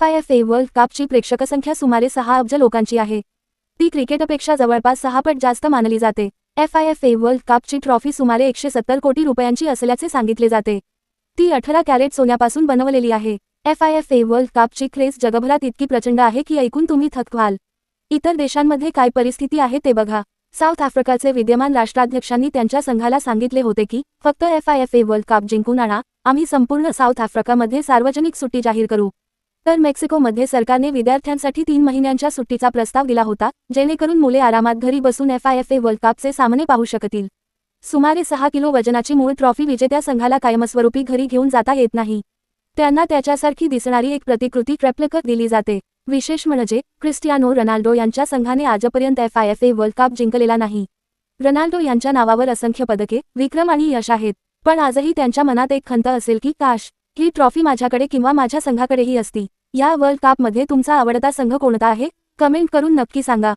FIFA world कपची प्रेक्षकसंख्या सुमारे 6 अब्ज लोकांची आहे. ती क्रिकेटपेक्षा जवळपास 6 पट जास्त मानली जाते. FIFA वर्ल्ड कपची ट्रॉफी सुमारे 170 कोटी रुपयांची असल्याचे सांगितले जाते. ती 18 कॅरेट सोन्यापासून बनवलेली आहे. FIFA वर्ल्ड कपची क्रेझ जगभरात इतकी प्रचंड आहे की ऐकून तुम्ही थक्क व्हाल. इतर देशांमध्ये काय परिस्थिती आहे ते बघा. साऊथ आफ्रिकाचे विद्यमान राष्ट्राध्यक्षांनी त्यांच्या संघाला सांगितले होते की फक्त FIFA वर्ल्ड कप जिंकून आणा, आम्ही संपूर्ण साऊथ आफ्रिकामध्ये सार्वजनिक सुट्टी जाहीर करू. तर मेक्सिकोमध्ये सरकारने विद्यार्थ्यांसाठी 3 महिन्यांच्या सुट्टीचा प्रस्ताव दिला होता, जेणेकरून मुले आरामात घरी बसून FIFA वर्ल्ड कपचे सामने पाहू शकतील. सुमारे 6 किलो वजनाची मूळ ट्रॉफी विजेत्या संघाला कायमस्वरूपी घरी घेऊन जाता येत नाही. त्यांना त्याच्यासारखी दिसणारी एक प्रतिकृती रेप्लिका दिली जाते. विशेष म्हणजे क्रिस्टियानो रोनाल्डो यांच्या संघाने आजपर्यंत FIFA वर्ल्ड कप जिंकलेला नाही. रोनाल्डो यांच्या नावावर असंख्य पदके, विक्रम आणि यश आहेत. पण आजही त्यांच्या मनात एक खंत असेल की काश ही ट्रॉफी माझ्याकडे किंवा माझ्या संघाकडेही असती. या वर्ल्ड कपमध्ये तुमचा आवडता संघ कोणता आहे? कमेंट करून नक्की सांगा.